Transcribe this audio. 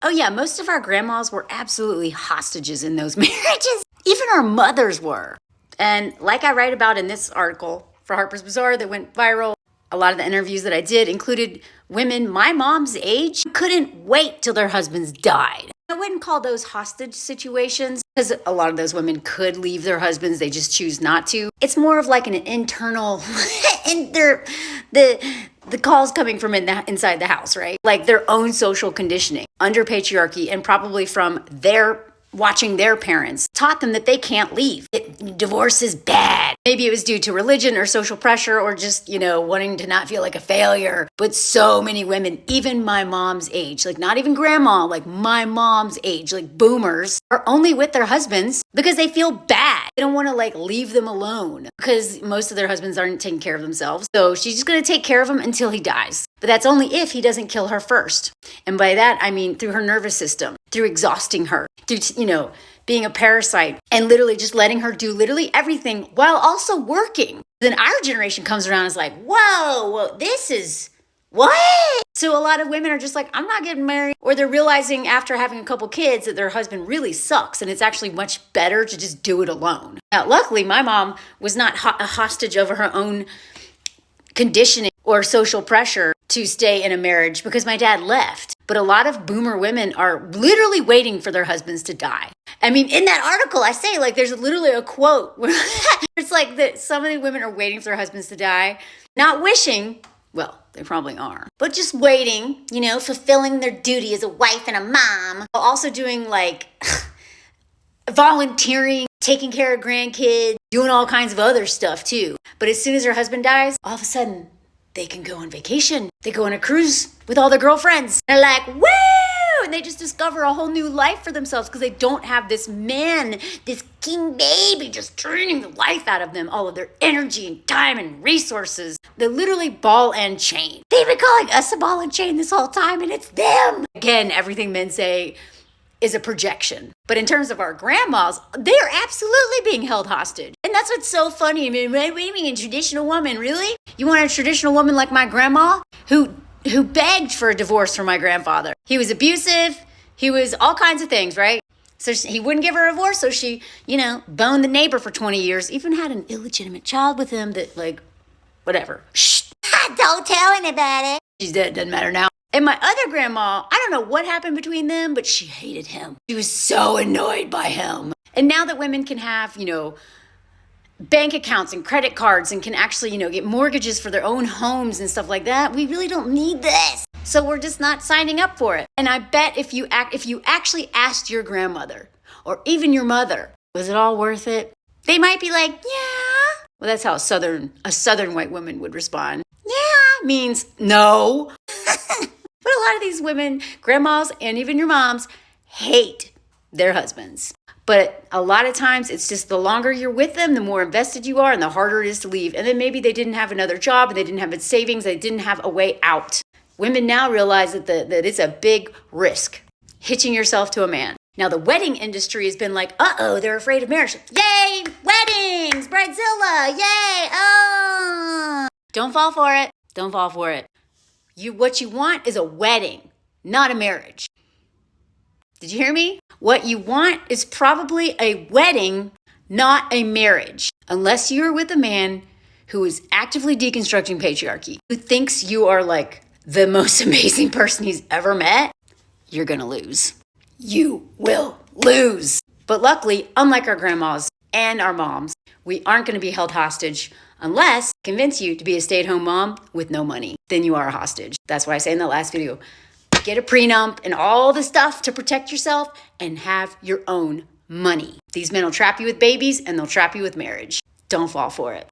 Oh yeah, most of our grandmas were absolutely hostages in those marriages. Even our mothers were. And like I write about in this article for Harper's Bazaar that went viral, a lot of the interviews that I did included women my mom's age who couldn't wait till their husbands died. I wouldn't call those hostage situations because a lot of those women could leave their husbands. They just choose not to. It's more of like an internal, the calls coming from inside the house, right? Like their own social conditioning under patriarchy and probably from watching their parents taught them that they can't leave. Divorce is bad. Maybe it was due to religion or social pressure or just, wanting to not feel like a failure. But so many women, even my mom's age, like not even grandma, like my mom's age, like boomers, are only with their husbands because they feel bad. They don't want to leave them alone because most of their husbands aren't taking care of themselves. So she's just going to take care of him until he dies. But that's only if he doesn't kill her first. And by that, I mean through her nervous system, through exhausting her, through, being a parasite and literally just letting her do literally everything while also working. Then our generation comes around and is like, whoa, this is what? So a lot of women are just like, I'm not getting married. Or they're realizing after having a couple kids that their husband really sucks and it's actually much better to just do it alone. Now, luckily, my mom was not a hostage of her own conditioning or social pressure to stay in a marriage because my dad left. But a lot of boomer women are literally waiting for their husbands to die. I mean, in that article, I say there's literally a quote where it's like that some of the women are waiting for their husbands to die, not wishing, well, they probably are, but just waiting, fulfilling their duty as a wife and a mom, while also doing volunteering, taking care of grandkids, doing all kinds of other stuff too. But as soon as her husband dies, all of a sudden, they can go on vacation. They go on a cruise with all their girlfriends. They're like, woo! And they just discover a whole new life for themselves because they don't have this man, this king baby just draining the life out of them, all of their energy and time and resources. They're literally ball and chain. They've been calling us a ball and chain this whole time and it's them. Again, everything men say is a projection. But in terms of our grandmas, they are absolutely being held hostage. And that's what's so funny. I mean, what do you mean a traditional woman, really? You want a traditional woman like my grandma who begged for a divorce from my grandfather? He was abusive. He was all kinds of things, right? So he wouldn't give her a divorce. So she, boned the neighbor for 20 years, even had an illegitimate child with him that whatever. Shh, don't tell anybody. She's dead, doesn't matter now. And my other grandma, I don't know what happened between them, but she hated him. She was so annoyed by him. And now that women can have, bank accounts and credit cards and can actually, get mortgages for their own homes and stuff like that, we really don't need this. So we're just not signing up for it. And I bet if you actually asked your grandmother or even your mother, was it all worth it? They might be like, yeah. Well, that's how a southern white woman would respond. Yeah means no. But a lot of these women, grandmas, and even your moms, hate their husbands. But a lot of times, it's just the longer you're with them, the more invested you are, and the harder it is to leave. And then maybe they didn't have another job, and they didn't have savings, they didn't have a way out. Women now realize that it's a big risk, hitching yourself to a man. Now, the wedding industry has been like, they're afraid of marriage. Yay, weddings, bridezilla, yay, oh. Don't fall for it. Don't fall for it. What you want is a wedding, not a marriage. Did you hear me? What you want is probably a wedding, not a marriage. Unless you're with a man who is actively deconstructing patriarchy, who thinks you are the most amazing person he's ever met, you're gonna lose. You will lose. But luckily, unlike our grandmas and our moms, we aren't gonna be held hostage unless I convince you to be a stay-at-home mom with no money. Then you are a hostage. That's why I say in the last video, get a prenup and all the stuff to protect yourself and have your own money. These men will trap you with babies and they'll trap you with marriage. Don't fall for it.